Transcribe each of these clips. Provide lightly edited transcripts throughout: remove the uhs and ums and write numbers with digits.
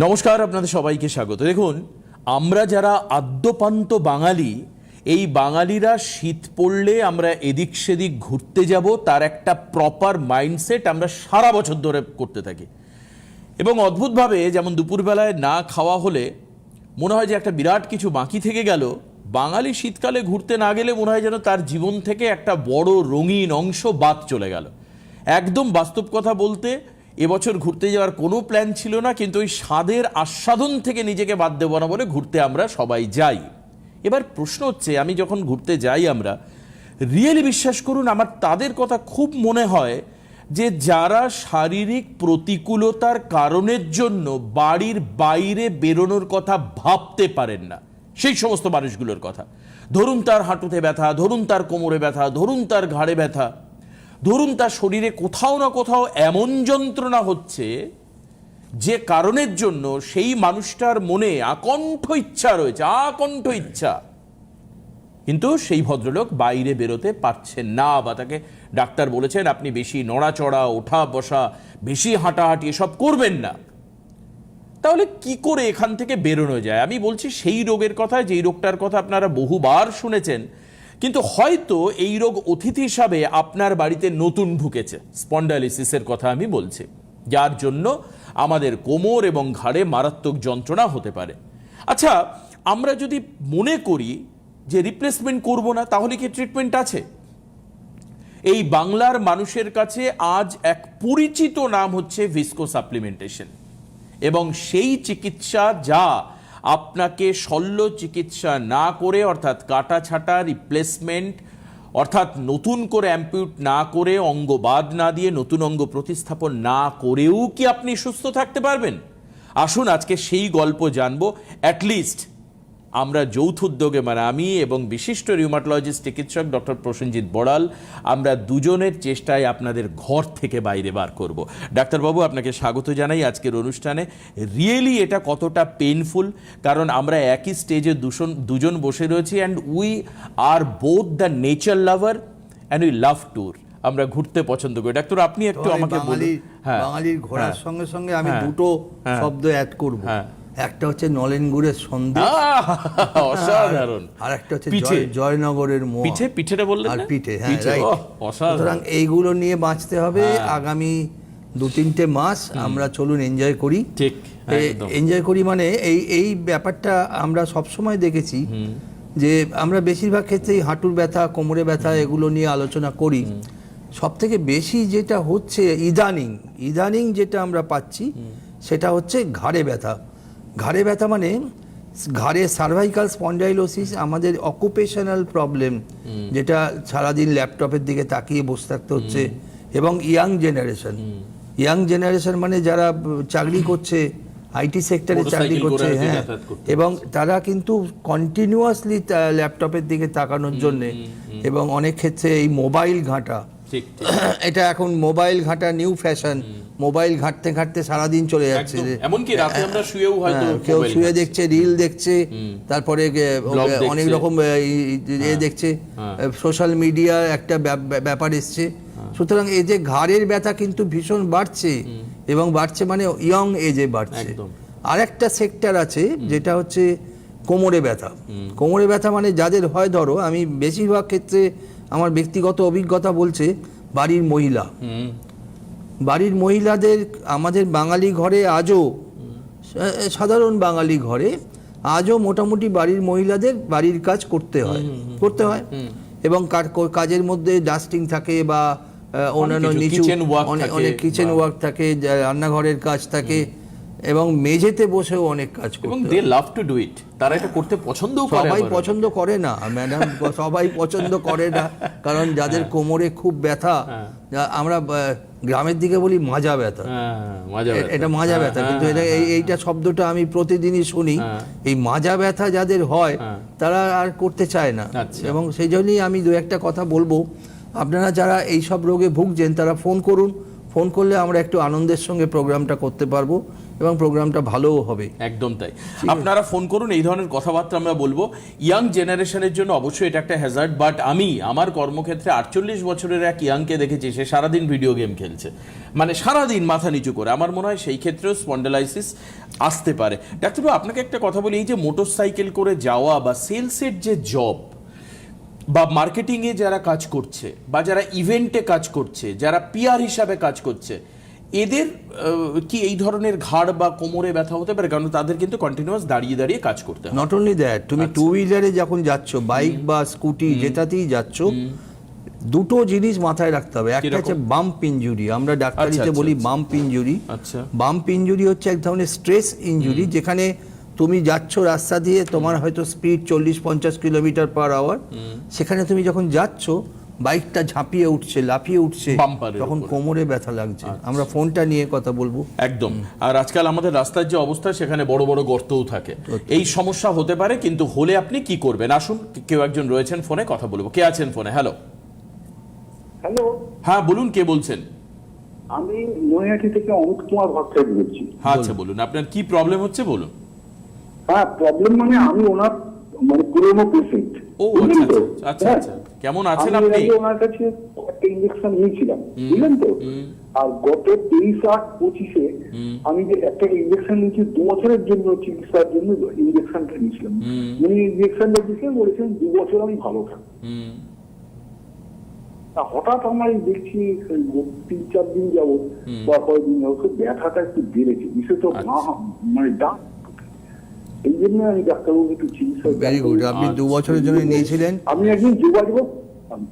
নমস্কার, আপনাদের সবাইকে স্বাগত। দেখুন, আমরা যারা আদ্যপান্ত বাঙালি, এই বাঙালিরা শীত পড়লে আমরা এদিক সেদিক ঘুরতে যাব, তার একটা প্রপার মাইন্ডসেট আমরা সারা বছর ধরে করতে থাকি। এবং অদ্ভুতভাবে, যেমন দুপুরবেলায় না খাওয়া হলে মনে হয় যে একটা বিরাট কিছু বাকি থেকে গেল, বাঙালি শীতকালে ঘুরতে না গেলে মনে হয় যেন তার জীবন থেকে একটা বড় রঙিন অংশ বাদ চলে গেল। একদম বাস্তব কথা বলতে, এবছর ঘুরতে যাওয়ার কোনো প্ল্যান ছিল না, কিন্তু ওই স্বাদের আস্বাদন থেকে নিজেকে বাদ দেবো না বলে ঘুরতে আমরা সবাই যাই। এবার প্রশ্ন হচ্ছে, আমি যখন ঘুরতে যাই, আমরা রিয়েলি বিশ্বাস করুন, আমার তাদের কথা খুব মনে হয় যে যারা শারীরিক প্রতিকূলতার কারণের জন্য বাড়ির বাইরে বেরোনোর কথা ভাবতে পারেন না, সেই সমস্ত মানুষগুলোর কথা। ধরুন তার হাঁটুতে ব্যথা, ধরুন তার কোমরে ব্যথা, ধরুন তার ঘাড়ে ব্যথা, ধরুন তার শরীরে কোথাও না কোথাও এমন যন্ত্রণা হচ্ছে যে কারণের জন্য সেই মানুষটার মনে আকণ্ঠ ইচ্ছা রয়েছে, আকণ্ঠ ইচ্ছা, কিন্তু সেই ভদ্রলোক বাইরে বেরোতে পারছেন না, বা তাকে ডাক্তার বলেছেন আপনি বেশি নড়াচড়া, ওঠা বসা, বেশি হাঁটাহাঁটি এসব করবেন না। তাহলে কি করে এখান থেকে বেরোনো যায়? আমি বলছি সেই রোগের কথা, যেই রোগটার কথা আপনারা বহুবার শুনেছেন, কিন্তু হয়তো এই রোগ অতিথি হিসাবে আপনার বাড়িতে নতুন ঢুকেছে। স্পন্ডাইলিসিসের কথা আমি বলছি, যার জন্য আমাদের কোমর এবং ঘাড়ে মারাত্মক যন্ত্রণা হতে পারে। আচ্ছা, আমরা যদি মনে করি যে রিপ্লেসমেন্ট করব না, তাহলে কি ট্রিটমেন্ট আছে? এই বাংলার মানুষের কাছে আজ এক পরিচিত নাম হচ্ছে ভিস্কো সাপ্লিমেন্টেশন, এবং সেই চিকিৎসা যা আপনাকে শল্য চিকিৎসা না করে, অর্থাৎ কাটা ছাটা রিপ্লেসমেন্ট, অর্থাৎ নতুন করে অ্যাম্পিউট না করে, অঙ্গ বাদ না দিয়ে নতুন অঙ্গ প্রতিস্থাপন না করেও কি আপনি সুস্থ থাকতে পারবেন? আসুন আজকে সেই গল্প জানবো। অ্যাটলিস্ট আমরা যৌথ উদ্যোগে, মানে আমি এবং বিশিষ্ট রিউমাটোলজিস্ট চিকিৎসক ডক্টর প্রসেনজিৎ বড়াল, আমরা দুজনের চেষ্টায় আপনাদের ঘর থেকে বাইরে বার করব। ডাক্তারবাবু, আপনাকে স্বাগত জানাই আজকের অনুষ্ঠানে। রিয়েলি এটা কতটা পেইনফুল, কারণ আমরা একই স্টেজে দুজন বসে রয়েছি, and we are both the nature lover and we love tour. আমরা ঘুরতে পছন্দ করি। ডাক্তার, আপনি একটু আমাকে বলুন। হ্যাঁ, বাঙালির ঘোরার সঙ্গে সঙ্গে আমি দুটো শব্দ অ্যাড করব। একটা হচ্ছে নলেন গুড়ের সন্দেশ, অসাধারণ। আর একটা হচ্ছে জয়নগরের মোয়া। পিঠেটা বললেন, আর পিঠে, হ্যাঁ, রাইট। সুতরাং এইগুলো নিয়ে বাঁচতে হবে আগামী 2-3 মাস। আমরা চলুন এনজয় করি। ঠিক, এনজয় করি মানে এই ব্যাপারটা আমরা সবসময় দেখেছি যে আমরা বেশিরভাগ ক্ষেত্রেই হাঁটুর ব্যথা, কোমরে ব্যথা এগুলো নিয়ে আলোচনা করি। সব থেকে বেশি যেটা হচ্ছে ইদানিং যেটা আমরা পাচ্ছি সেটা হচ্ছে ঘাড়ে ব্যথা। ঘাড়ে ব্যথা মানে ঘাড়ে সার্ভাইকাল স্পন্ডাইলোসিস, আমাদের অকুপেশনাল প্রবলেম, যেটা সারাদিন ল্যাপটপের দিকে তাকিয়ে বসে থাকতে হচ্ছে। এবং ইয়াং জেনারেশন মানে যারা চাকরি করছে, আইটি সেক্টরে চাকরি করছে, হ্যাঁ, এবং তারা কিন্তু কন্টিনিউয়াসলি ল্যাপটপের দিকে তাকানোর জন্যে, এবং অনেক ক্ষেত্রে এই মোবাইল ঘাঁটা, এটা এখন মোবাইল ঘাঁটা নিউ ফ্যাশন। মোবাইল ঘাঁটতে ঘাঁটতে সারাদিন চলে যাচ্ছে, এমনকি রাতে আমরা শুয়েও হয়তো কেউ শুয়ে দেখছে, রিল দেখছে, তারপরে অনেক রকম দেখছে, সোশ্যাল মিডিয়া একটা ব্যাপার এসছে। সুতরাং এই যে ঘাড়ের ব্যথা কিন্তু ভীষণ বাড়ছে, এবং বাড়ছে মানে ইয়ং এজে বাড়ছে। আর একটা সেক্টর আছে যেটা হচ্ছে কোমরে ব্যথা। কোমরে ব্যথা মানে যাদের হয়, ধরো আমি বেশিরভাগ ক্ষেত্রে আমার ব্যক্তিগত অভিজ্ঞতা বলছে, বাড়ির মহিলাদের, আমাদের বাঙালি ঘরে আজও, সাধারণ বাঙালি ঘরে আজও মোটামুটি বাড়ির মহিলাদের বাড়ির কাজ করতে হয়, এবং কাজের মধ্যে ডাস্টিং থাকে, বা অন্যান্য নিচু অনেক কিচেন ওয়ার্ক থাকে, রান্নাঘরের কাজ থাকে, এবং মেঝেতে বসেও অনেক কাজ করে, এবং দে লাভ টু ডু ইট। তারা এটা করতে পছন্দ করে। সবাই পছন্দ করে না ম্যাডাম, সবাই পছন্দ করে না, কারণ যাদের কোমরে খুব ব্যথা, আমরা গ্রামের দিকে বলি মাজা ব্যথা, এটা মাজা ব্যথা, কিন্তু এইটা শব্দটা আমি প্রতিদিনই শুনি। এই মাজা ব্যথা যাদের হয় তারা আর করতে চায় না, এবং সেই জন্যই আমি 2-1 কথা বলবো। আপনারা যারা এইসব রোগে ভুগছেন তারা ফোন করুন, ফোন করলে আমরা একটু আনন্দের সঙ্গে প্রোগ্রামটা করতে পারবো। এবং প্রোগ্রামটা ভালোও হবে। একদম তাই। আপনারা ফোন করুন, এই ধরনের কথাবার্তা আমরা বলবো। ইয়াং জেনারেশনের জন্য অবশ্যই এটা একটা হ্যাজার্ড, বাট আমি আমার কর্মক্ষেত্রে 48 বছরের এক ইয়াংকে দেখেছি, সে সারাদিন ভিডিও গেম খেলছে, মানে সারাদিন মাথা নিচু করে। আমার মনে হয় সেই ক্ষেত্রেও স্পন্ডালাইসিস আসতে পারে। ডাক্তারবাবু, আপনাকে একটা কথা বলি, এই যে মোটরসাইকেল করে যাওয়া বা সেলসের যে জব বা মার্কেটিংয়ে যারা কাজ করছে বা যারা ইভেন্টে কাজ করছে, যারা পিআর হিসাবে কাজ করছে, এদের কি এই ধরনের ঘাড় বা কোমরে ব্যথা হতে পারে? কারণ তাদের কিন্তু কন্টিনিউয়াস দাঁড়িয়ে দাঁড়িয়ে কাজ করতে হয়। নট অনলি দ্যাট, তুমি টু হুইলারে যখন যাচ্ছ, বাইক বা স্কুটি যেটাতেই যাচ্ছ, দুটো জিনিস মাথায় রাখতে হবে। একটা হচ্ছে বাম্প ইনজুরি, আমরা ডাক্তারিতে বলি বাম্প ইনজুরি। আচ্ছা, বাম্প ইনজুরি হচ্ছে এক ধরনের স্ট্রেস ইনজুরি, যেখানে তুমি যাচ্ছ রাস্তা দিয়ে, তোমার হয়তো স্পিড 40-50 কিলোমিটার পার আওয়ার, সেখানে তুমি যখন যাচ্ছ বাইকটা ঝাঁপিয়ে উঠছে, লাফিয়ে উঠছে, বাম্পারের তখন উপরে। কোমরে ব্যথা লাগছে। আমরা ফোনটা নিয়ে কথা বলবো। একদম। আর আজকাল আমাদের রাস্তার যে অবস্থা, সেখানে বড় বড় গর্তও থাকে। এই সমস্যা হতে পারে, কিন্তু হলে আপনি কি করবেন? আসুন, কেউ একজন রয়েছেন ফোনে, কথা বলবো। কে আছেন ফোনে? হ্যালো। হ্যালো, হ্যাঁ বলুন, কে বলছেন? আমি নৈহাটি থেকে অমিত কুমার ভট্টাচার্য বলছি। আচ্ছা বলুন, আপনার কি প্রবলেম হচ্ছে বলুন। হ্যাঁ, প্রবলেম মানে আমি ওনার পুরোনো পেশেন্ট। ও আচ্ছা আচ্ছা আচ্ছা আচ্ছা। কেমন আছেন আপনি? আমি ওনার কাছে একটা ইঞ্জেকশন নিয়েছিলাম, বুঝলেন তো। আর গত 23/8/25 আমি যে একটা ইঞ্জেকশন নিয়েছি 2 বছরের জন্য, চিকিৎসার জন্য ইঞ্জেকশনটা নিয়েছিলাম। উনি ইঞ্জেকশনটা দিয়েছিলেন, বলেছেন 2 বছর আমি ভালো থাকবো। হঠাৎ আমার দেখছি 3-4 দিন যাবো বা কয়েকদিন যাবো ব্যথাটা একটু বেড়েছে, বিশেষত ডাক। এই জন্য আমি ডাক্তারবাবু একটু চিকিৎসা। Very good. আপনি 2 বছরের জন্য নিয়েছিলেন। আমি একদিন যোগাযোগ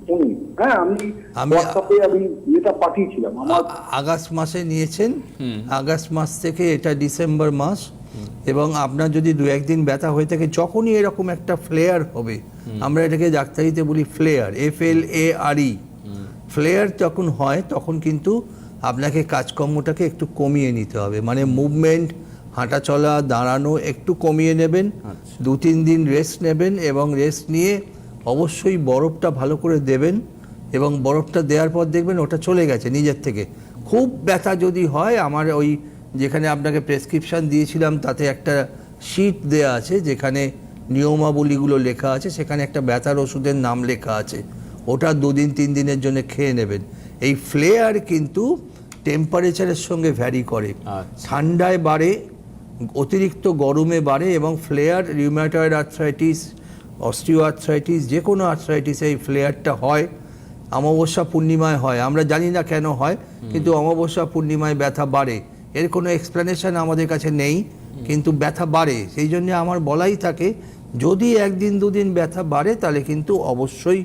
ফোনে, হ্যাঁ আমি হোয়াটসঅ্যাপে আমি এটা পাঠিয়েছিলাম। আমার আগস্ট মাসে নিয়েছেন, আগস্ট মাস থেকে এটা ডিসেম্বর মাস, এবং আপনার যদি 2-1 দিন ব্যথা হয়ে থাকে, যখনই এরকম একটা ফ্লেয়ার হবে, আমরা এটাকে ডাক্তারিতে বলি ফ্লেয়ার, FLARE, ফ্লেয়ার যখন হয় তখন কিন্তু আপনাকে কাজকর্মটাকে একটু কমিয়ে নিতে হবে, মানে মুভমেন্ট, হাঁটা চলা, দাঁড়ানো একটু কমিয়ে নেবেন। 2-3 দিন রেস্ট নেবেন, এবং রেস্ট নিয়ে অবশ্যই বরফটা ভালো করে দেবেন, এবং বরফটা দেওয়ার পর দেখবেন ওটা চলে গেছে নিজের থেকে। খুব ব্যথা যদি হয়, আমার ওই যেখানে আপনাকে প্রেসক্রিপশান দিয়েছিলাম তাতে একটা শিট দেয়া আছে, যেখানে নিয়মাবলীগুলো লেখা আছে, সেখানে একটা ব্যথার ওষুধের নাম লেখা আছে, ওটা 2-3 দিনের জন্য খেয়ে নেবেন। এই ফ্লেয়ার কিন্তু টেম্পারেচারের সঙ্গে ভ্যারি করে, ঠান্ডায় বাড়ে, অতিরিক্ত গরমে বাড়ে, এবং flare rheumatoid arthritis, osteoarthritis, যে কোনো আর্থ্রাইটিসে এই ফ্লেয়ারটা হয়। অমাবস্যা পূর্ণিমায় হয়, আমরা জানি না কেন হয়, কিন্তু অমাবস্যা পূর্ণিমায় ব্যথা বাড়ে। এর কোনো এক্সপ্লেনেশন আমাদের কাছে নেই, কিন্তু ব্যথা বাড়ে। সেই জন্য আমার বলাই থাকে, যদি 1-2 দিন ব্যথা বাড়ে, তাহলে কিন্তু অবশ্যই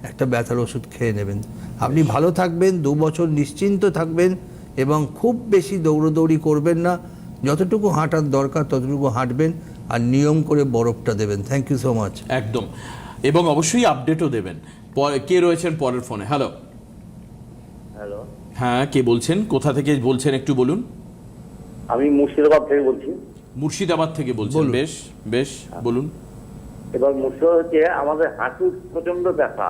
একটা ব্যথার ওষুধ খেয়ে নেবেন। আপনি ভালো থাকবেন, 2 বছর নিশ্চিন্ত থাকবেন, এবং খুব বেশি দৌড়দৌড়ি করবেন না, যতটুকু হাঁটার দরকার ততটুকু হাঁটবেন, আর নিয়ম করে বরফটা দেবেন। Thank you so much. একদম, এবং অবশ্যই আপডেটও দেবেন। কে রয়েছেন পরের ফোনে? হ্যালো। হ্যালো, হ্যাঁ, কে বলছেন? কোথা থেকে বলছেন একটু বলুন। আমি মুর্শিদাবাদ থেকে বলছি। মুর্শিদাবাদ থেকে বলছেন? বেশ বেশ, বলুন। এবার মুর্শিদাবাদ হচ্ছে আমাদের হাঁটুর প্রচন্ড ব্যথা।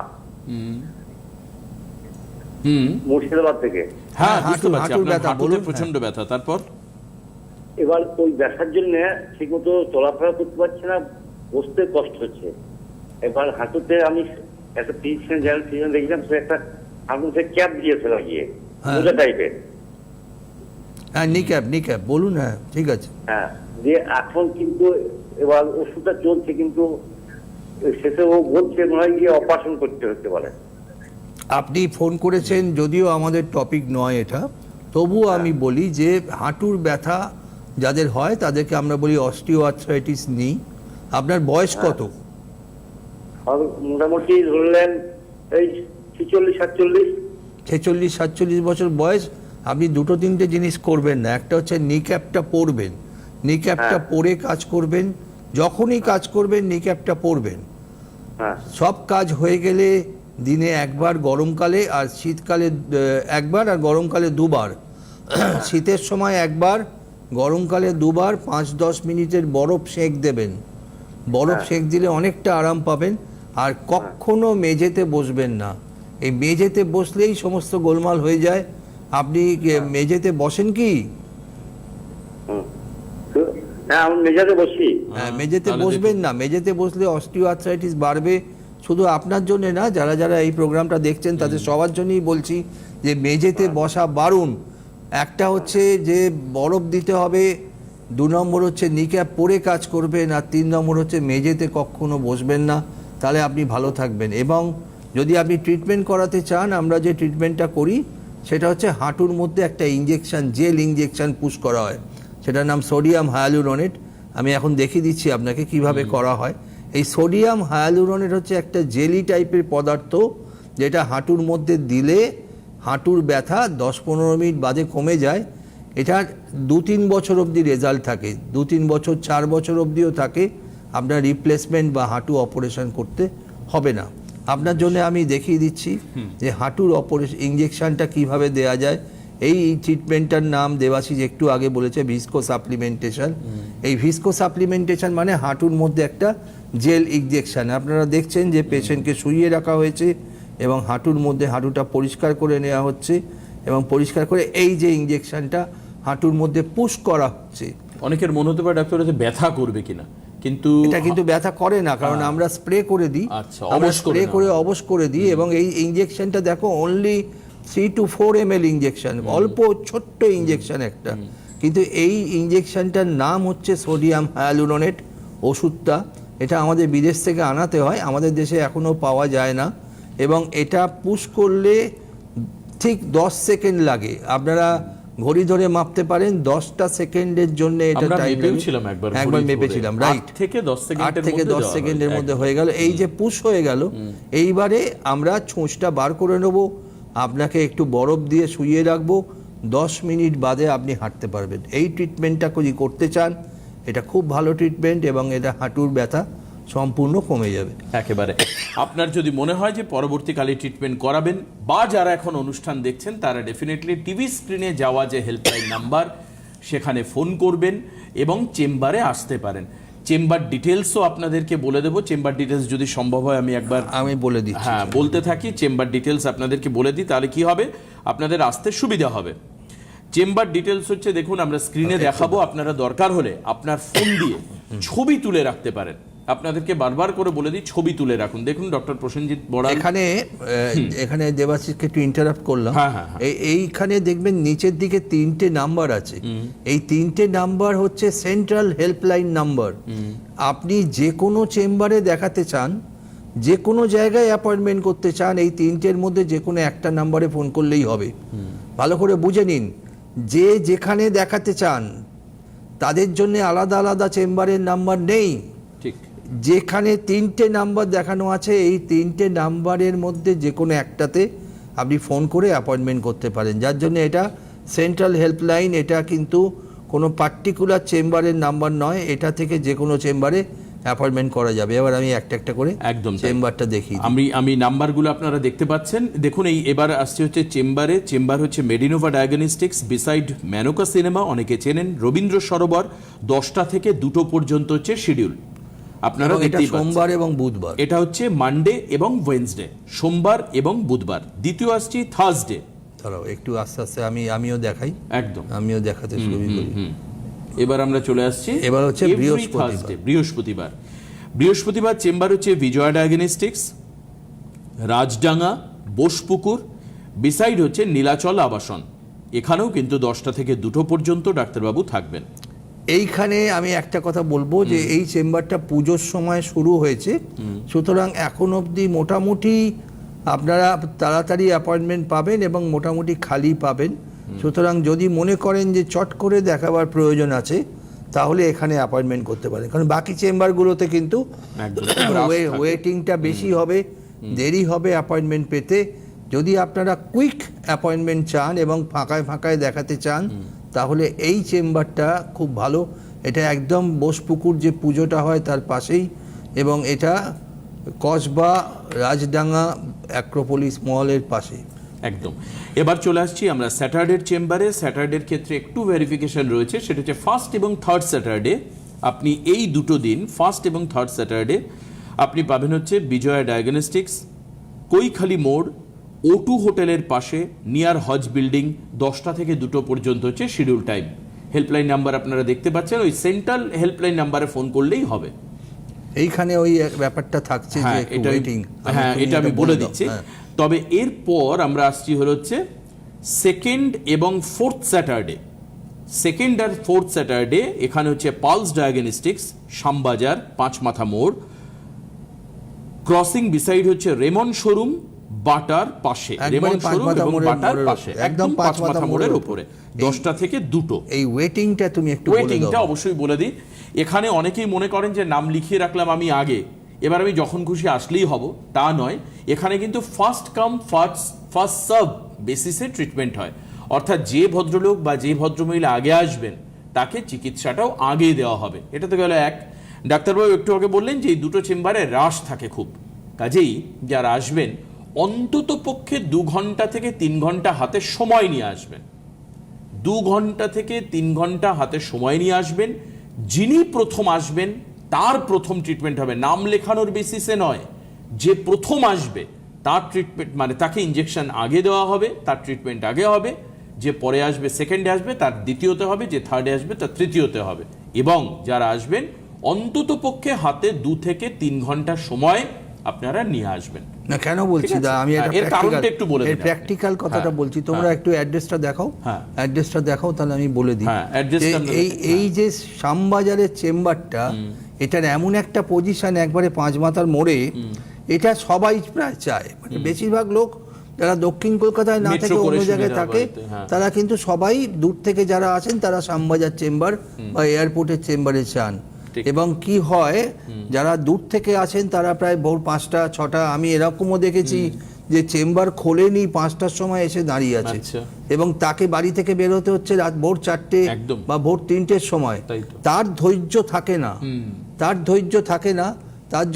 মুর্শিদাবাদ থেকে। হ্যাঁ, বুঝতে পারছি, হাঁটুর আপনার ব্যথা, হাঁটুতে বলুন। প্রচন্ড ব্যথা। তারপর? এবার ওই ব্যথার জন্য ঠিকমতো চলাফেরা করতে পারছি না, বসতে কষ্ট হচ্ছে। এবার হাঁটুতে আমি একটা ফিজিশিয়ান দেখলাম, সে একটা হাঁটুতে ক্যাপ দিয়েছে লাগিয়ে, মোজা টাইপের। হ্যাঁ, নিক্যাপ বলুন। হ্যাঁ, ঠিক আছে। হ্যাঁ, যে এখন কিন্তু এবার ওষুধটা চলছে, কিন্তু শেষে ও বলছে মনে হয় গিয়ে অপারেশন করতে হতে পারে। আপনি ফোন করেছেন, যদিও আমাদের টপিক নয় এটা, তবুও আমি বলি যে হাঁটুর ব্যথা যাদের হয় তাদেরকে আমরা বলি অস্টিও আর্থ্রাইটিস নিই। আপনার বয়স কত? আর মোটামুটি ধরলেন এই 46-47। 46-47 বছর বয়স। আপনি 2-3টে জিনিস করবেন না। একটা হচ্ছে নিক্যাপটা পরবেন, নিক্যাপটা পরে কাজ করবেন, যখনই কাজ করবেন নিক্যাপটা পরবেন। সব কাজ হয়ে গেলে দিনে একবার গরমকালে, আর শীতকালে একবার, আর গরমকালে 2বার। শীতের সময় একবার, গরমকালে 2বার। 5-10 মিনিটের বরফ সেঁক দেবেন, বরফ সেঁক দিলে অনেকটা আরাম পাবেন। আর কখনো মেঝেতে বসবেন না, এই মেঝেতে বসলেই সমস্ত গোলমাল হয়ে যায়। আপনি মেঝেতে বসেন কি? হ্যাঁ, আমি মেঝেতে বসি। হ্যাঁ, মেঝেতে তাহলে বসবেন না, মেঝেতে বসলে অস্টিওআর্থ্রাইটিস বাড়বে। শুধু আপনার জন্য না, যারা যারা এই প্রোগ্রামটা দেখছেন তাদের সবার জন্যই বলছি যে মেঝেতে বসা বারণ। একটা হচ্ছে যে বরফ দিতে হবে, 2 নম্বর হচ্ছে নিক্যাপ পরে কাজ করবেন, আর 3 নম্বর হচ্ছে মেঝেতে কখনো বসবেন না, তাহলে আপনি ভালো থাকবেন। এবং যদি আপনি ট্রিটমেন্ট করাতে চান, আমরা যে ট্রিটমেন্টটা করি সেটা হচ্ছে হাঁটুর মধ্যে একটা ইঞ্জেকশন, জেল ইঞ্জেকশন পুশ করা হয়, সেটার নাম সোডিয়াম হায়ালুরোনেট। আমি এখন দেখিয়ে দিচ্ছি আপনাকে কিভাবে করা হয়। এই সোডিয়াম হায়ালুরোনেট হচ্ছে একটা জেলি টাইপের পদার্থ, যেটা হাঁটুর মধ্যে দিলে হাঁটুর ব্যথা 10-15 মিনিট বাদে কমে যায়। এটার 2-3 বছর অবধি রেজাল্ট থাকে, 2-3 বছর 4 বছর অবধিও থাকে। আপনার রিপ্লেসমেন্ট বা হাঁটু অপারেশন করতে হবে না। আপনার জন্য আমি দেখিয়ে দিচ্ছি যে হাঁটুর ইঞ্জেকশনটা কিভাবে দেয়া যায়। এই ট্রিটমেন্টটার নাম দেবাশিস একটু আগে বলেছে ভিস্কো সাপ্লিমেন্টেশন। এই ভিস্কো সাপ্লিমেন্টেশন মানে হাঁটুর মধ্যে একটা জেল ইঞ্জেকশন। আপনারা দেখছেন যে পেশেন্টকে শুইয়ে রাখা হয়েছে এবং হাঁটুর মধ্যে হাঁটুটা পরিষ্কার করে নেওয়া হচ্ছে, এবং পরিষ্কার করে এই যে ইঞ্জেকশনটা হাঁটুর মধ্যে পুশ করা হচ্ছে। অনেকের মনে হতে পারে ডাক্তার হচ্ছে ব্যথা করবে কিনা, কিন্তু এটা কিন্তু ব্যথা করে না, কারণ আমরা স্প্রে করে দিই। আচ্ছা, আমরা অবশ করে স্প্রে নাও। করে অবশ করে দিই। এবং এই ইঞ্জেকশনটা দেখো অনলি 3 to 4 ml ইঞ্জেকশন, অল্প ছোট্ট ইঞ্জেকশন একটা। কিন্তু এই ইঞ্জেকশনটার নাম হচ্ছে সোডিয়াম হায়ালুরোনেট ওষুধটা। এটা আমাদের বিদেশ থেকে আনাতে হয়, আমাদের দেশে এখনো পাওয়া যায় না। এবং এটা পুশ করলে ঠিক 10 সেকেন্ড লাগে। আপনারা ঘড়ি ধরে মাপতে পারেন, 10টা সেকেন্ডের জন্য এটা আমরা টাইম মেপেওছিলাম একবার, একবার ঘড়ি ধরে। মেপেছিলাম, 8 রাইট। থেকে 10 8 সেকেন্ডের থেকে মধ্যে 10 দেওয়া সেকেন্ডের হয়। মধ্যে হয়ে গেল। এই যে পুশ হয়ে গেল, এইবারে আমরা ছুঁচটা বার করে নেব, আপনাকে একটু বরফ দিয়ে শুইয়ে রাখবো, 10 মিনিট বাদে আপনি হাঁটতে পারবেন। এই ট্রিটমেন্টটা যদি করতে চান, এটা খুব ভালো ট্রিটমেন্ট এবং এটা হাঁটুর ব্যথা সম্পূর্ণ কমে যাবে। একেবারে। আপনার যদি মনে হয় যে পরবর্তীকালে ট্রিটমেন্ট করাবেন, বা যারা এখন অনুষ্ঠান দেখছেন তারা ডেফিনেটলি টিভি স্ক্রিনে যাওয়া যে হেল্পলাইন নাম্বার সেখানে ফোন করবেন এবং চেম্বারে আসতে পারেন। চেম্বার ডিটেলসও আপনাদেরকে বলে দেবো। চেম্বার ডিটেলস যদি সম্ভব হয় আমি বলে দিচ্ছি। হ্যাঁ বলতে থাকি। চেম্বার ডিটেলস আপনাদেরকে বলে দিই, তাহলে কি হবে, আপনাদের আসতে সুবিধা হবে। চেম্বার ডিটেলস হচ্ছে, দেখুন আমরা স্ক্রিনে দেখাবো, আপনারা দরকার হলে আপনার ফোন দিয়ে ছবি তুলে রাখতে পারেন। আপনাদেরকে বারবার করে বলে দিই, ছবি তুলে রাখুন। দেখুন ডক্টর প্রসেনজিৎ বড়াল এখানে দেবাশিসকে একটু ইন্টারাপ্ট করলাম। হ্যাঁ, হ্যাঁ, হ্যাঁ। এইখানে দেখবেন নিচের দিকে 3টে নাম্বার আছে। এই 3টে নাম্বার হচ্ছে সেন্ট্রাল হেল্পলাইন নাম্বার। আপনি যে কোনো চেম্বারে দেখাতে চান, যে কোনো জায়গায় অ্যাপয়েন্টমেন্ট করতে চান, এই 3টের মধ্যে যে কোনো একটা নাম্বারে ফোন করলেই হবে। ভালো করে বুঝে নিন, যে যেখানে দেখাতে চান তাদের জন্য আলাদা আলাদা চেম্বারের নাম্বার নেই। ঠিক যেখানে 3টে নাম্বার দেখানো আছে, এই 3টে নাম্বারের মধ্যে যে কোনো একটাতে আপনি ফোন করে অ্যাপয়েন্টমেন্ট করতে পারেন। যার জন্য এটা সেন্ট্রাল হেল্পলাইন, এটা কিন্তু কোনো পার্টিকুলার চেম্বারের নাম্বার নয়, এটা থেকে যে কোনো চেম্বারে অ্যাপয়েন্টমেন্ট করা যাবে। এবার আমি একটা একটা করে একদম তাই। চেম্বারটা দেখি। আমি নাম্বারগুলো আপনারা দেখতে পাচ্ছেন। দেখুন এবার আসছে হচ্ছে চেম্বারে। চেম্বার হচ্ছে মেডিনোভা ডায়াগনস্টিক্স, বিসাইড ম্যানোকা সিনেমা, অনেকে চেনেন। রবীন্দ্র সরোবর, 10টা থেকে 2টো পর্যন্ত হচ্ছে শিডিউল। আপনারা এটা দেখতেই পাচ্ছেন। সোমবার এবং বুধবার। এটা হচ্ছে মানডে এবং ওয়েডনেসডে, সোমবার এবং বুধবার। দ্বিতীয় আসছি থার্সডে। দাঁড়াও একটু আস্তে আস্তে আমিও দেখাই, একদম। আমিও দেখাতে শুরু করি। এবার আমরা চলে আসছি, এবার হচ্ছে every বৃহস্পতিবার। Thursday, বৃহস্পতিবার চেম্বার হচ্ছে বিজয়া ডায়াগনস্টিক্স, রাজডাঙ্গা, বোসপুকুর, বিসাইড হচ্ছে নীলাচল আবাসন। এখানেও কিন্তু 10টা থেকে 2টো পর্যন্ত ডাক্তারবাবু থাকবেন। এইখানে আমি একটা কথা বলবো যে এই চেম্বারটা পুজোর সময় শুরু হয়েছে, সুতরাং এখন অবধি মোটামুটি আপনারা তাড়াতাড়ি অ্যাপয়েন্টমেন্ট পাবেন এবং মোটামুটি খালি পাবেন। সুতরাং যদি মনে করেন যে চট করে দেখাবার প্রয়োজন আছে, তাহলে এখানে অ্যাপয়েন্টমেন্ট করতে পারেন। কারণ বাকি চেম্বারগুলোতে কিন্তু ওয়েটিংটা বেশি হবে, দেরি হবে অ্যাপয়েন্টমেন্ট পেতে। যদি আপনারা কুইক অ্যাপয়েন্টমেন্ট চান এবং ফাঁকায় ফাঁকায় দেখাতে চান, তাহলে এই চেম্বারটা খুব ভালো। এটা একদম বোসপুকুর যে পুজোটা হয় তার পাশেই, এবং এটা কসবা রাজডাঙ্গা অ্যাক্রোপলিস মলের পাশে। একদম। এবার চলে আসছি আমরা স্যাটারডের চেম্বারে। স্যাটারডের ক্ষেত্রে একটু ভেরিফিকেশন রয়েছে, সেটা হচ্ছে ফার্স্ট এবং থার্ড স্যাটারডে। আপনি এই দুটো দিন, ফার্স্ট এবং থার্ড স্যাটারডে, আপনি পাবেন হচ্ছে বিজয়া ডায়াগনস্টিক্স, কৈখালি মোড়, O2 হোটেলের পাশে, নিয়ার হজ বিল্ডিং। 10টা থেকে 2টো পর্যন্ত হচ্ছে শিডিউল টাইম। হেল্পলাইন নাম্বার আপনারা দেখতে পাচ্ছেন, ওই সেন্ট্রাল হেল্পলাইন নাম্বারে ফোন করলেই হবে। এইখানে ওই ব্যাপারটা থাকছে যে হ্যাঁ, একটু ওয়েটিং। হ্যাঁ, এটা আমি বলে দিচ্ছি। তবে এরপর আমরা আসছি হচ্ছে সেকেন্ড এবং ফোর্থ স্যাটারডে। সেকেন্ড আর ফোর্থ স্যাটারডে এখানে হচ্ছে পালস ডায়াগনস্টিক্স, শ্যামবাজার 5 মাথা মোড়, ক্রসিং বিসাইড হচ্ছে রেমন শোরুম, বাটার পাশে, রেমন শোরুম এবং বাটার পাশে, একদম 5 মাথা মোড়ের উপরে, 10টা থেকে 2টো। এই ওয়েটিংটা তুমি একটু বলে দাও। ওয়েটিংটা অবশ্যই বলে দিই। এখানে অনেকেই মনে করেন যে নাম লিখিয়ে রাখলাম আমি আগে, এবার আমি যখন খুশি আসলেই হব, তা নয়। এখানে কিন্তু ফার্স্ট কাম ফার্স্ট সার্ভ বেসিসে ট্রিটমেন্ট হয়, অর্থাৎ যে ভদ্রলোক বা যে ভদ্রমহিলা আগে আসবেন তাকে চিকিৎসাটাও আগে দেওয়া হবে। এটা তো গেল এক। ডাক্তারবাবু একটু আগে বললেন যে এই দুটো চেম্বারে রাশ থাকে খুব, কাজেই যারা আসবেন অন্তত পক্ষে 2 ঘন্টা থেকে 3 ঘন্টা হাতে সময় নিয়ে আসবেন। 2 ঘন্টা থেকে 3 ঘন্টা হাতে সময় নিয়ে আসবেন। যিনি প্রথম আসবেন তার প্রথম ট্রিটমেন্ট হবে, নাম লেখানোর বেসিসে নয়। যে প্রথম আসবে তার ট্রিটমেন্ট, মানে তাকে ইঞ্জেকশন আগে দেওয়া হবে, তার ট্রিটমেন্ট আগে হবে। যে পরে আসবে, সেকেন্ডে আসবে, তার দ্বিতীয়তে হবে। যে থার্ডে আসবে তার তৃতীয়তে হবে। এবং যারা আসবেন অন্তত পক্ষে হাতে 2 থেকে 3 ঘন্টা সময় আপনারা নিয়ে আসবেন। না কেন বলছি দা, আমি এর কারণটা একটু বলে দিন। প্র্যাকটিক্যাল কথাটা বলছি, তোমরা একটু অ্যাড্রেসটা দেখাও। হ্যাঁ, অ্যাড্রেসটা দেখাও, তাহলে আমি বলে দিই। হ্যাঁ, অ্যাড্রেসটা এই যে শ্যামবাজারের চেম্বারটা, এটার এমন একটা পজিশন একবারে 5 মাথার মোড়ে, এটা সবাই প্রায় চায়। মানে বেশিরভাগ লোক যারা দক্ষিণ কলকাতায় না থেকে অন্য জায়গায় থাকে, তারা কিন্তু সবাই দূর থেকে যারা আছেন তারা শ্যামবাজার চেম্বার বা এয়ারপোর্টের চেম্বারে চান। এবং কি হয়, যারা দূর থেকে আছেন তারা প্রায় ভোর 5টা 6টা, আমি এরকমও দেখেছি যে চেম্বার খোলেনি 5টার সময় এসে দাঁড়িয়ে আছে, এবং তাকে বাড়ি থেকে বেরোতে হচ্ছে রাত ভোর 4টে বা ভোর 3টের সময়। তার ধৈর্য থাকে না, তার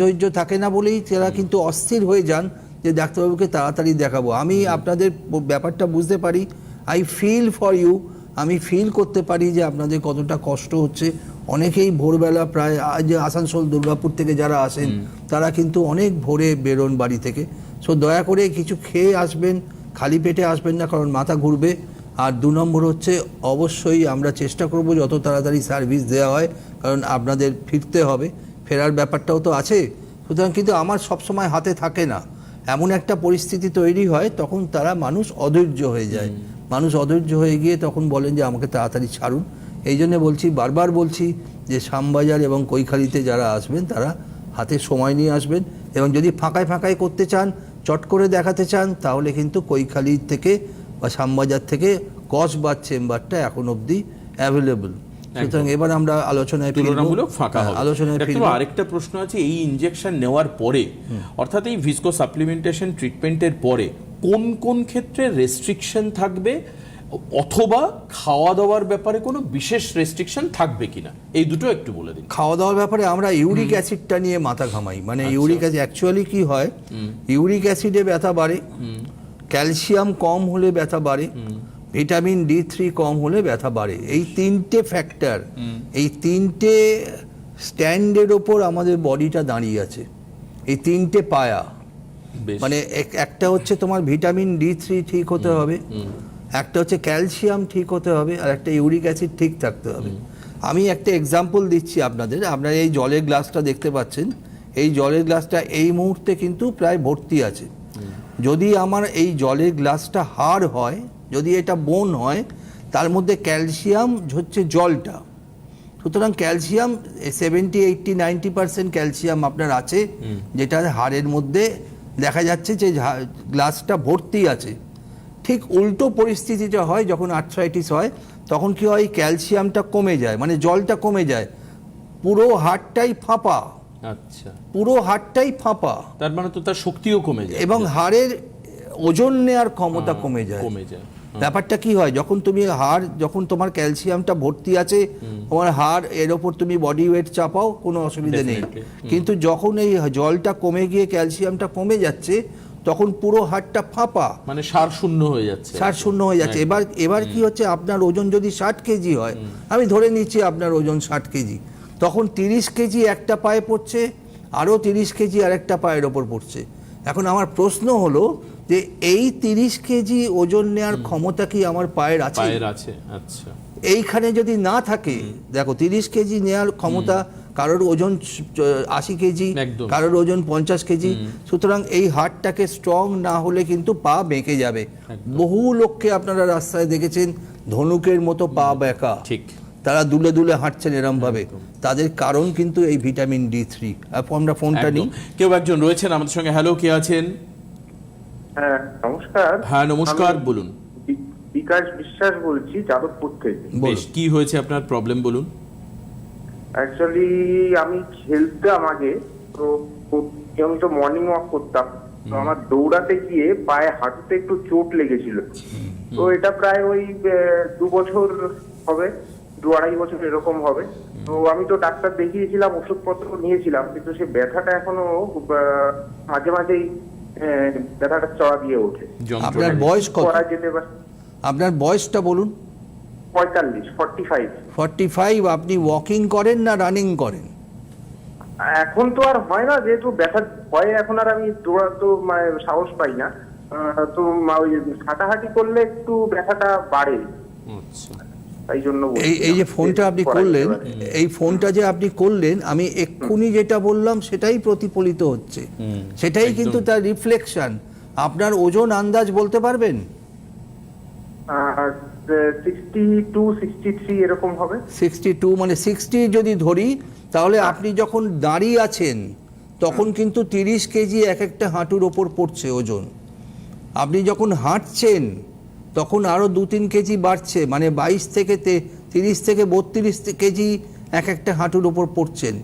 ধৈর্য থাকে না বলেই তারা কিন্তু অস্থির হয়ে যান যে ডাক্তারবাবুকে তাড়াতাড়ি দেখাবো। আমি আপনাদের ব্যাপারটা বুঝতে পারি, আই ফিল ফর ইউ, আমি ফিল করতে পারি যে আপনাদের কতটা কষ্ট হচ্ছে। অনেকেই ভোরবেলা প্রায় যে আসানসোল দুর্গাপুর থেকে যারা আসেন তারা কিন্তু অনেক ভোরে বেরোন বাড়ি থেকে। সো দয়া করে কিছু খেয়ে আসবেন, খালি পেটে আসবেন না, কারণ মাথা ঘুরবে। আর 2 নম্বর হচ্ছে, অবশ্যই আমরা চেষ্টা করব যত তাড়াতাড়ি সার্ভিস দেওয়া হয়, কারণ আপনাদের ফিরতে হবে, ফেরার ব্যাপারটাও তো আছে। সুতরাং কিন্তু আমার সবসময় হাতে থাকে না, এমন একটা পরিস্থিতি তৈরি হয় তখন তারা মানুষ অধৈর্য হয়ে যায়। মানুষ অধৈর্য হয়ে গিয়ে তখন বলেন যে আমাকে তাড়াতাড়ি ছাড়ুন। এই জন্য বলছি, বারবার বলছি যে শ্যামবাজার এবং কৈখালিতে যারা আসবেন তারা হাতে সময় নিয়ে আসবেন। এবং যদি ফাঁকায় করতে চান, চট করে দেখাতে চান, তাহলে কিন্তু কৈখালি থেকে বা শ্যামবাজার থেকে কসবার চেম্বারটা এখন অবধি অ্যাভেলেবল। সুতরাং এবার আমরা আলোচনায় তুলনামূলক ফাঁকা হবে। আলোচনায় আরেকটা প্রশ্ন আছে, এই ইনজেকশন নেওয়ার পরে, অর্থাৎ এই ভিসকো সাপ্লিমেন্টেশন ট্রিটমেন্টের পরে কোন কোন ক্ষেত্রে রেস্ট্রিকশন থাকবে, অথবা খাওয়া দাওয়ার ব্যাপারে কোনো বিশেষ রেস্ট্রিকশন থাকবে কিনা, এই দুটো একটু বলে দিন। খাওয়া দাওয়ার ব্যাপারে আমরা ইউরিক অ্যাসিডটা নিয়ে মাথা ঘামাই। মানে ইউরিক অ্যাসিড অ্যাকচুয়ালি কি হয়, ইউরিক অ্যাসিডে ব্যথা বাড়ে, ক্যালসিয়াম কম হলে ব্যথা বাড়ে, ভিটামিন D3 কম হলে ব্যথা বাড়ে। এই 3টে ফ্যাক্টর, এই 3টে স্ট্যান্ডের ওপর আমাদের বডিটা দাঁড়িয়ে আছে। এই 3টে পায়া, মানে একটা হচ্ছে তোমার ভিটামিন D3 ঠিক হতে হবে, একটা হচ্ছে ক্যালসিয়াম ঠিক হতে হবে, আর একটা ইউরিক অ্যাসিড ঠিক থাকতে হবে। আমি একটা এক্সাম্পল দিচ্ছি আপনাদের। আপনারা এই জলের গ্লাসটা দেখতে পাচ্ছেন, এই জলের গ্লাসটা এই মুহূর্তে কিন্তু প্রায় ভর্তি আছে। যদি আমার এই জলের গ্লাসটা হাড় হয়, যদি এটা বোন হয়, তার মধ্যে ক্যালসিয়াম হচ্ছে জলটা। সুতরাং ক্যালসিয়াম 70, 80, 90% ক্যালসিয়াম আপনার আছে, যেটা হাড়ের মধ্যে দেখা যাচ্ছে যে গ্লাসটা ভর্তি আছে। ঠিক উল্টো পরিস্থিতিটা হয় যখন আর্থ্রাইটিস হয়, তখন কি হয়, ক্যালসিয়ামটা কমে যায়, মানে জলটা কমে যায়, পুরো হাড়টাই ফাঁপা। আচ্ছা, পুরো হাড়টাই ফাঁপা, তার মানে তো তার শক্তিও কমে যায় এবং হাড়ের ওজন নেওয়ার ক্ষমতা কমে যায়। ব্যাপারটা কি হয়, যখন তুমি যখন তোমার ক্যালসিয়ামটা ভর্তি আছে, তোমার হাড় এর ওপর তুমি বডি ওয়েট চাপাও, কোনো অসুবিধা নেই। কিন্তু যখন এই জলটা কমে গিয়ে ক্যালসিয়ামটা কমে যাচ্ছে, তখন পুরো হাড়টা ফাঁপা, মানে সার শূন্য হয়ে যাচ্ছে। এবার কি হচ্ছে, আপনার ওজন যদি 60 কেজি হয়, আমি ধরে নিচ্ছি আপনার ওজন 60 কেজি, তখন 30 কেজি একটা পায়ে পড়ছে, আরও 30 কেজি আরেকটা পায়ের ওপর পড়ছে। এখন আমার প্রশ্ন হলো যে এই 30 কেজি ওজন নেওয়ার ক্ষমতা কি আমার পায়ের আছে? আচ্ছা, এইখানে যদি না থাকে, দেখো 30 কেজি নেওয়ার ক্ষমতা, কারোর ওজন 80 কেজি, একদম। কারোর ওজন 50 কেজি, সুতরাং এই হাড়টাকে স্ট্রং না হলে কিন্তু পা বেঁকে যাবে। বহু লোককে আপনারা রাস্তায় দেখেছেন ধনুকের মতো পা বেঁকা, ঠিক। তারা দুলে দুলে হাঁটছেন এরম ভাবে, তাদের কারণ কিন্তু এই ভিটামিন D3। আমরা ফোনটা নিই। একদম। কেউ একজন রয়েছেন আমাদের সঙ্গে। হ্যালো, কে আছেন? হ্যাঁ নমস্কার। হ্যাঁ নমস্কার, আমি বলুন। বিকাশ বিশ্বাস বলছি যাদবপুর থেকে। বেশ, কি হয়েছে আপনার প্রবলেম বলুন। অ্যাকচুয়ালি আমি খেলতাম আগে, তো আমি তো মর্নিং ওয়াক করতাম, তো আমার দৌড়াতে গিয়ে পায়ে হাঁটুতে একটু চোট লেগেছিল। তো এটা প্রায় ওই 2 বছর হবে, 2-2.5 বছর এরকম হবে। তো আমি তো ডাক্তার দেখিয়েছিলাম, ওষুধপত্র নিয়েছিলাম, কিন্তু সে ব্যথাটা এখনো মাঝে মাঝেই ব্যথাটা চড়া দিয়ে ওঠে। আপনার বয়স কত? করা যেতে পারে। আপনার বয়সটা বলুন। 45। 45। আপনি ওয়াকিং করেন না রানিং করেন? এখন তো আর হয় না, যেহেতু ব্যথার ভয়ে এখন আর আমি দৌড়াতে মানে সাহস পাই না। তো ওই হাঁটাহাঁটি করলে একটু ব্যথাটা বাড়ে, আচ্ছা। তাই জন্য বলছি। এই যে ফোনটা আপনি করা করলেন, যেতে পারে। এই ফোনটা যে আপনি করলেন, আমি এক্ষুনি যেটা বললাম সেটাই প্রতিফলিত হচ্ছে, সেটাই একদম। কিন্তু তার রিফ্লেকশন। আপনার ওজন আন্দাজ বলতে পারবেন? 62-63 এরকম হবে। 62 মানে 60 যদি ধরি, তাহলে আপনি যখন দাঁড়িয়ে আছেন তখন কিন্তু 30 কেজি এক একটা হাঁটুর ওপর পড়ছে ওজন। আপনি যখন হাঁটছেন তখন আরও 2-3 কেজি বাড়ছে, মানে 22 থেকে 30 থেকে 32 কেজি এক একটা হাঁটুর ওপর পড়ছেন।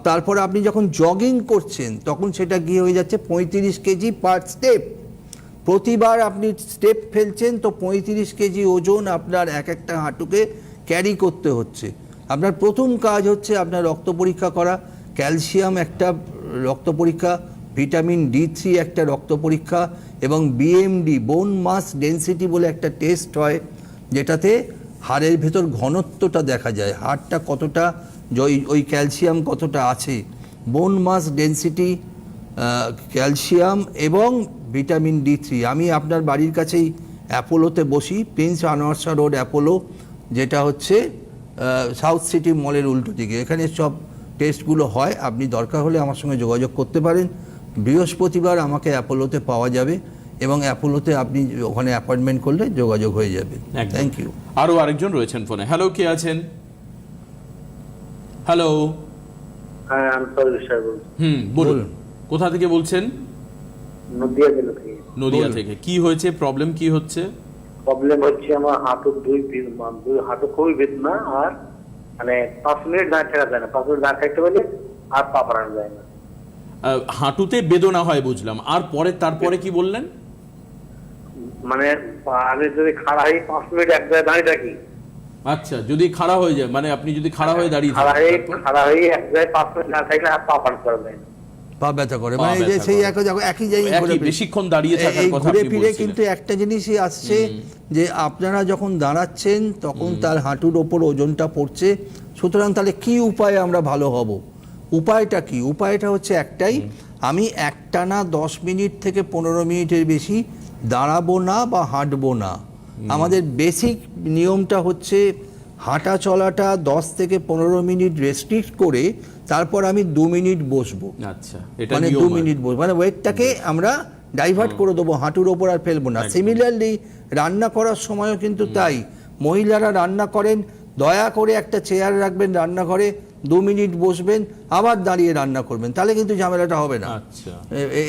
তারপর আপনি যখন জগিং করছেন তখন সেটা গিয়ে হয়ে যাচ্ছে 35 কেজি পার স্টেপ। প্রতিবার আপনি স্টেপ ফেলছেন তো 35 কেজি ওজন আপনার এক একটা হাঁটুকে ক্যারি করতে হচ্ছে। আপনার প্রথম কাজ হচ্ছে আপনার রক্ত পরীক্ষা করা, ক্যালসিয়াম একটা রক্ত পরীক্ষা, ভিটামিন D3 একটা রক্ত পরীক্ষা, এবং BMD বোন মাস ডেনসিটি বলে একটা টেস্ট হয়, যেটাতে হাড়ের ভেতর ঘনত্বটা দেখা যায়, হাড়টা কতটা ওই ক্যালসিয়াম কতটা আছে। বোন মাস ডেনসিটি, ক্যালসিয়াম এবং ভিটামিন D3। আমি আপনার বাড়ির কাছেই অ্যাপোলোতে বসি, Prince Anwar Shah road Apollo, যেটা হচ্ছে সাউথ সিটি মলের উল্টো দিকে। এখানে সব টেস্টগুলো হয়। আপনি দরকার হলে আমার সঙ্গে যোগাযোগ করতে পারেন। বৃহস্পতিবার আমাকে অ্যাপোলোতে পাওয়া যাবে, এবং অ্যাপোলোতে আপনি ওখানে অ্যাপয়েন্টমেন্ট করলে যোগাযোগ হয়ে যাবে। একদম। Thank you. আরো আরেকজন রয়েছেন ফোনে। হ্যালো, কে আছেন? হ্যালো। হ্যাঁ আমি সরি বিশ্বাস বলছি, বলুন। বলুন। কোথা থেকে বলছেন? নদিয়া জেলা থেকে। নদিয়া বলুন। থেকে। কি হয়েছে, প্রবলেম কি হচ্ছে? প্রবলেম হচ্ছে আমার হাঁটুর দুই হাঁটু খুবই বেদনা, আর মানে 5 মিনিট দাঁড় থাকা যায় না, 5 মিনিট দাঁড় থাকতে পারলে আর পা বাড়ানো যায় না। হাঁটুতে বেদনা হয় বুঝলাম, আর তারপরে কি বললেন? মানে আমি যদি খাড়া হয়ে 5 মিনিট এক জায়গায় দাঁড়িয়ে থাকি, আচ্ছা, যদি খাড়া হয়ে যায়, মানে আপনি যদি খাড়া হয়ে দাঁড়িয়ে থাকেন, তারপর? খাড়া হয়ে এক জায়গায় 5 মিনিট না থাকলে আর পা বাড়াতে করা যায় না। পা ব্যথা করে, পা মানে এই যে ব্যথা সেই করে। একই জায়গায় ঘুরে একই ফিরে- বেশিক্ষণ দাঁড়িয়ে থাকার এই কথা ঘুরে আপনি ফিরে বলছিলেন। কিন্তু একটা জিনিসই আসছে, যে আপনারা যখন দাঁড়াচ্ছেন তখন তার হাঁটুর ওপর ওজনটা পড়ছে। সুতরাং তাহলে কি উপায়ে আমরা ভালো হব? উপায়টা কি? উপায়টা হচ্ছে একটাই, আমি একটানা 10 মিনিট থেকে 15 মিনিটের বেশি দাঁড়াবো না বা হাঁটবো না। আমাদের বেসিক নিয়মটা হচ্ছে হাঁটা চলাটা 10 থেকে 15 মিনিট রেস্ট্রিক্ট করে তারপর আমি 2 মিনিট বসবো। আচ্ছা, এটা মানে নিয়ম 2 আর কি। মিনিট বসবো, মানে ওয়েটটাকে আমরা ডাইভার্ট করে দেবো, হাঁটুর ওপর আর ফেলবো না। সিমিলারলি রান্না করার সময়ও কিন্তু তাই। মহিলারা রান্না করেন, দয়া করে একটা চেয়ার রাখবেন রান্নাঘরে, 2 মিনিট বসবেন, আবার দাঁড়িয়ে রান্না করবেন, তাহলে কিন্তু ঝামেলাটা হবে না। আচ্ছা,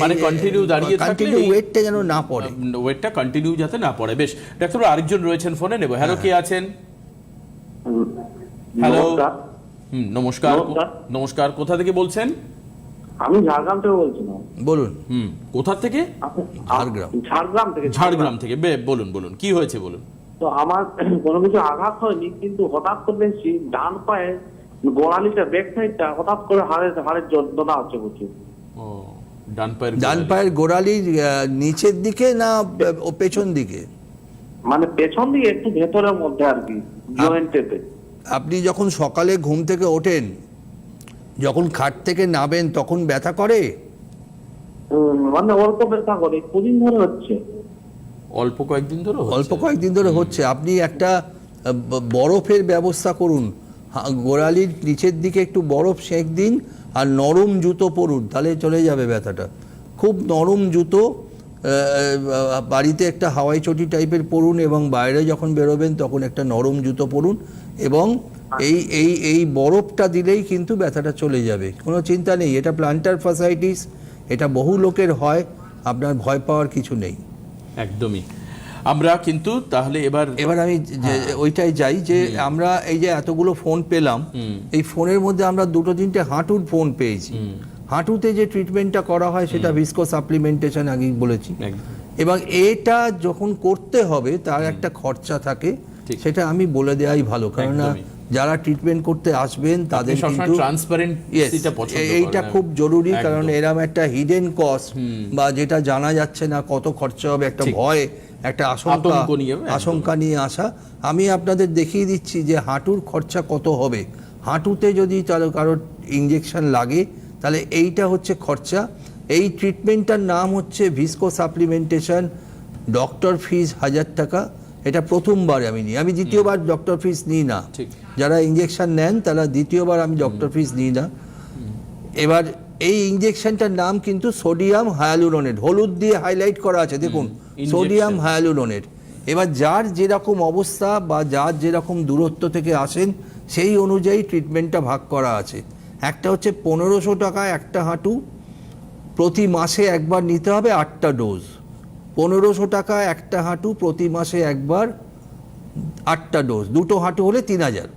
মানে কন্টিনিউ দাঁড়িয়ে থাকলে কন্টিনিউ ওয়েটটা যেন না পড়ে। ওয়েটটা কন্টিনিউ যাতে না পড়ে। বেশ, ডাক্তার আরেকজন রয়েছেন ফোনে, নেব। হ্যালো, কে আছেন? হ্যালো। নমস্কার। নমস্কার। নমস্কার, কোথা থেকে বলছেন? আমি ঝাড়গ্রাম থেকে বলছিলাম। বলুন। কোথা থেকে? ঝাড়গ্রাম। ঝাড়গ্রাম থেকে। ঝাড়গ্রাম থেকে। বলুন বলুন, কি হয়েছে বলুন। তো আমার কোনো কিছু আঘাত হয়নি, কিন্তু হঠাৎ করে দেখছি ডান পায়ে গোড়ালিটা ব্যাক সাইডটা হঠাৎ করে হাড়ের যন্ত্রণা হচ্ছে প্রচুর। ও, ডান পায়ের ডান গোড়ালি। পায়ের গোড়ালির নিচের দিকে না ও পেছন দিকে? মানে পেছন দিকে একটু ভেতরের মধ্যে আর কি, জয়েন্টেতে। আপনি যখন সকালে ঘুম থেকে ওঠেন, যখন খাট থেকে নামেন তখন ব্যথা করে? মানে অল্প ব্যথা করে, কদিন ধরে হচ্ছে। অল্প কয়েকদিন ধরে হচ্ছে? অল্প কয়েকদিন ধরে হচ্ছে। আপনি একটা বরফের ব্যবস্থা করুন, গোড়ালির নিচের দিকে একটু বরফ সেঁক দিন আর নরম জুতো পরুন, তাহলে চলে যাবে ব্যথাটা। খুব নরম জুতো বাড়িতে একটা হাওয়াই চটি টাইপের পরুন এবং বাইরে যখন বেরোবেন তখন একটা নরম জুতো পরুন, এবং এই বরফটা দিলেই কিন্তু ব্যথাটা চলে যাবে, কোনো চিন্তা নেই। এটা প্লান্টার ফাসাইটিস, এটা বহু লোকের হয়, আপনার ভয় পাওয়ার কিছু নেই। একদমই। আমরা কিন্তু তাহলে এবার আমি ওইটাই যাই যে আমরা এই যে এতগুলো ফোন পেলাম, এই ফোনের মধ্যে আমরা 2-3টে হাঁটুর ফোন পেয়েছি। হাঁটুতে যে ট্রিটমেন্টটা করা হয় সেটা ভিসকো সাপ্লিমেন্টেশন আগেই বলেছি, এবং এটা যখন করতে হবে তার একটা খরচা থাকে, সেটা আমি বলে দেওয়াই ভালো, কারণ যারা ট্রিটমেন্ট করতে আসবেন তাদের কিন্তু এইটা খুব জরুরি, কারণ এরকম একটা হিডেন কস্ট বা যেটা জানা যাচ্ছে না কত খরচা হবে, একটা ভয়, একটা আশঙ্কা নিয়ে আসা। আমি আপনাদের দেখিয়ে দিচ্ছি যে হাঁটুর খরচা কত হবে। হাঁটুতে যদি কারোর ইঞ্জেকশন লাগে তাহলে এইটা হচ্ছে খরচা। এই ট্রিটমেন্টটার নাম হচ্ছে ভিসকো সাপ্লিমেন্টেশন। ডক্টর ফিস 1000 টাকা, এটা প্রথমবারে আমি নিই, আমি দ্বিতীয়বার ডক্টর ফিস নিই না। যারা ইঞ্জেকশন নেন তারা দ্বিতীয়বার আমি ডক্টর ফিস নিই না। এবার এই ইঞ্জেকশনটার নাম কিন্তু সোডিয়াম হায়ালুরোনেট, হলুদ দিয়ে হাইলাইট করা আছে দেখুন, সোডিয়াম হায়ালুরোনেট। এবার যার যেরকম অবস্থা বা যার যেরকম দূরত্ব থেকে আসেন সেই অনুযায়ী ট্রিটমেন্টটা ভাগ করা আছে। একটা হচ্ছে 1500 টাকা একটা হাঁটু, প্রতি মাসে একবার নিতে হবে 8টা ডোজ। 1500 টাকা একটা হাঁটু, প্রতি মাসে একবার 8টা ডোজ, দুটো হাঁটু হলে 3000।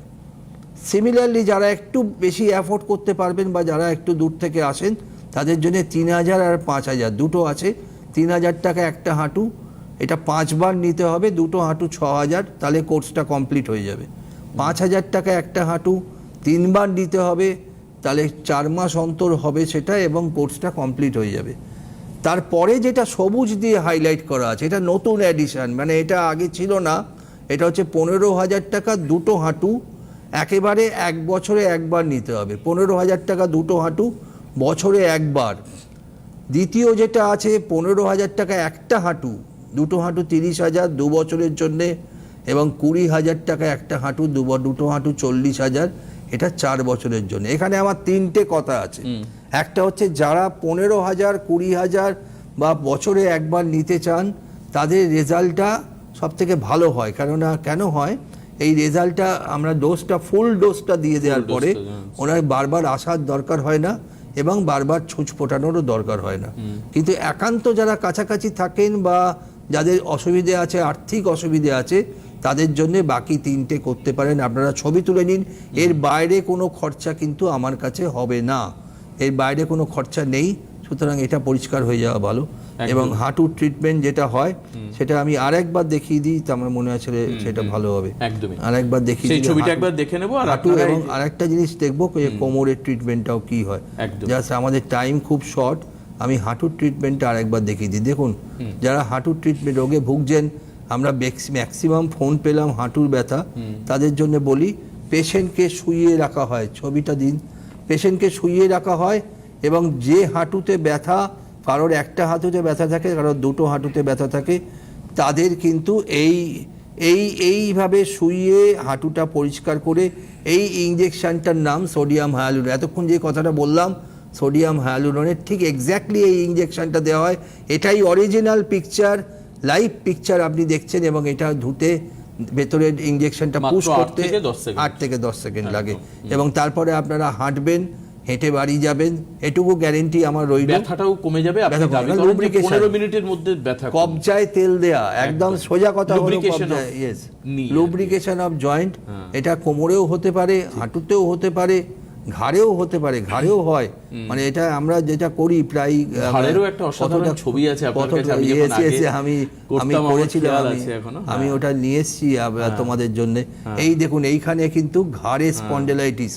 সিমিলারলি যারা একটু বেশি অ্যাফোর্ড করতে পারবেন বা যারা একটু দূর থেকে আসেন তাদের জন্য 3000 আর 5000 দুটো আছে। 3000 টাকা একটা হাঁটু, এটা 5 বার নিতে হবে, দুটো হাঁটু 6000, তাহলে কোর্সটা কমপ্লিট হয়ে যাবে। 5000 টাকা একটা হাঁটু, 3 বার নিতে হবে, তাহলে 4 মাস অন্তর হবে সেটা, এবং কোর্সটা কমপ্লিট হয়ে যাবে। তারপরে যেটা সবুজ দিয়ে হাইলাইট করা আছে এটা নতুন অ্যাডিশন, মানে এটা আগে ছিল না। এটা হচ্ছে 15000 টাকা দুটো হাঁটু, একেবারে 1 বছরে একবার নিতে হবে। 15000 টাকা দুটো হাঁটু, বছরে একবার। দ্বিতীয় যেটা আছে 15000 টাকা একটা হাঁটু, দুটো হাঁটু 30000 2 বছরের জন্যে, এবং 20000 টাকা একটা হাঁটু, দুটো হাঁটু 40000, এটা 4 বছরের জন্য। এখানে আমার 3টে কথা আছে। একটা হচ্ছে যারা 15000 20000 বা বছরে একবার নিতে চান তাদের রেজাল্টটা সব থেকে ভালো হয়। কেন হয়, এই রেজাল্টটা আমরা ডোজটা ফুল ডোজটা দিয়ে দেওয়ার পরে ওনার বারবার আসার দরকার হয় না এবং বারবার ছুঁচ ফোটানোরও দরকার হয় না। কিন্তু একান্ত যারা কাছাকাছি থাকেন বা যাদের অসুবিধে আছে, আর্থিক অসুবিধে আছে, তাদের জন্য বাকি 3টে করতে পারেন। আপনারা ছবি তুলে নিন, এর বাইরে কোনো খরচা কিন্তু আমার কাছে হবে না, এর বাইরে কোনো খরচা নেই, সুতরাং এটা পরিষ্কার হয়ে যাওয়া ভালো। এবং হাঁটুর ট্রিটমেন্ট যেটা হয় সেটা আমি আরেকবার দেখিয়ে দিই, তো আমার মনে আছে সেটা ভালো হবে। একদমই আরেকবার দেখিয়ে দিই, ছবিটা একবার দেখে নেব। আর হাঁটু এবং আরেকটা জিনিস দেখবো যে কোমরের ট্রিটমেন্টটাও কি হয়। জাস্ট আমাদের টাইম খুব শর্ট, আমি হাঁটুর ট্রিটমেন্টটা আরেকবার দেখিয়ে দিই। দেখুন, যারা হাঁটুর ট্রিটমেন্ট রোগে ভুগছেন, আমরা ম্যাক্সিমাম ফোন পেলাম হাঁটুর ব্যথা, তাদের জন্য বলি পেশেন্টকে শুইয়ে রাখা হয়। ছবিটা দিন, পেশেন্টকে শুইয়ে রাখা হয়, এবং যে হাঁটুতে ব্যথা, কারোর একটা হাঁটুতে ব্যথা থাকে, কারোর দুটো হাঁটুতে ব্যথা থাকে, তাদের কিন্তু এইভাবে শুইয়ে হাঁটুটা পরিষ্কার করে এই ইঞ্জেকশনটার নাম সোডিয়াম হায়ালুরোনেট। এতক্ষণ যে কথাটা বললাম সোডিয়াম হায়ালুরোনেট, ঠিক এক্স্যাক্টলি এই ইঞ্জেকশনটা দেওয়া হয়। এটাই অরিজিনাল পিকচার, লাইভ পিকচার আপনি দেখছেন, এবং এটা ধুতে ভেতরের ইঞ্জেকশনটা পুশ করতে 8 থেকে 10 সেকেন্ড লাগে, এবং তারপরে আপনারা হাঁটবেন, হেঁটে বাড়ি যাবেন, এটুকু গ্যারেন্টি আমার রইল। ব্যথাটাও কমে যাবে, আপনি দাবি করেন যে 15 মিনিটের মধ্যে ব্যথা কমে। কবজায় তেল দেয়া, একদম সোজা কথা হলো কবজায়, ইয়েস, লুব্রিকেশন অফ জয়েন্ট। এটা কোমরেও হতে পারে, হাঁটুতেও হতে পারে, ঘাড়েও হতে পারে, ঘাড়েও হয়। মানে এটা আমরা যেটা করি প্রায়, ঘাড়েরও একটা অসাধারণ ছবি আছে আপনার কাছে, আমি করেছিলাম, আমি ওটা নিয়ে এসেছি তোমাদের জন্য। এই দেখুন, এইখানে কিন্তু ঘাড়ে স্পন্ডেলাইটিস,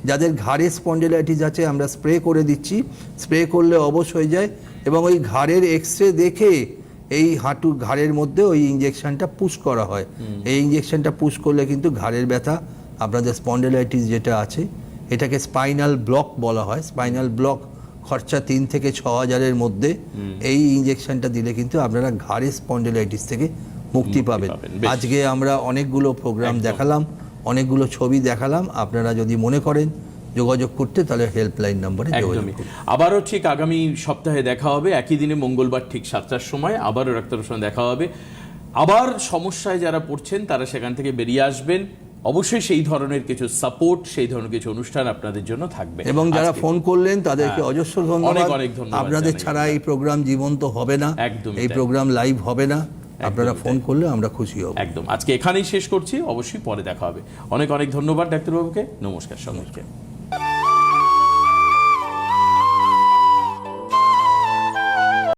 যাদের ঘাড়ে স্পন্ডেলাইটিস আছে আমরা স্প্রে করে দিচ্ছি, স্প্রে করলে অবশ হয়ে যায়, এবং ওই ঘাড়ের এক্সরে দেখে এই ঘাড়ের মধ্যে ওই ইঞ্জেকশনটা পুশ করা হয়। এই ইঞ্জেকশনটা পুশ করলে কিন্তু ঘাড়ের ব্যথা, আপনাদের স্পন্ডেলাইটিস যেটা আছে, এটাকে স্পাইনাল ব্লক বলা হয়। স্পাইনাল ব্লক খরচা 3 থেকে 6000-এর মধ্যে। এই ইঞ্জেকশনটা দিলে কিন্তু আপনারা ঘাড়ের স্পন্ডেলাইটিস থেকে মুক্তি পাবেন। বেশ। আজকে আমরা অনেকগুলো প্রোগ্রাম দেখালাম, অনেকগুলো ছবি দেখালাম। আপনারা যদি মনে করেন যোগাযোগ করতে, তাহলে হেল্পলাইন নম্বরে যোগাযোগ একদমই। করুন। আবারও ঠিক আগামী সপ্তাহে দেখা হবে, একই দিনে মঙ্গলবার ঠিক 7টার সময় আবারও ডাক্তারের সঙ্গে দেখা হবে। আবার সমস্যায় যারা পড়ছেন তারা সেখান থেকে বেরিয়ে আসবেন। অবশ্যই সেই ধরনের কিছু সাপোর্ট, সেই ধরনের কিছু অনুষ্ঠান আপনাদের জন্য থাকবে। এবং যারা আজকে- ফোন করলেন তাদেরকে অজস্র ধন্যবাদ। অনেক অনেক ধন্যবাদ আপনাদের জানাই। ছাড়া এই প্রোগ্রাম জীবন্ত হবে না, একদমই এই তাই। প্রোগ্রাম লাইভ হবে না। আপনারা একদমই ফোন তাই। করলে আমরা খুশি হব। একদম। আজকে এখানেই শেষ করছি, অবশ্যই পরে দেখা হবে। অনেক অনেক ধন্যবাদ ডাক্তারবাবুকে। নমস্কার সবাইকে।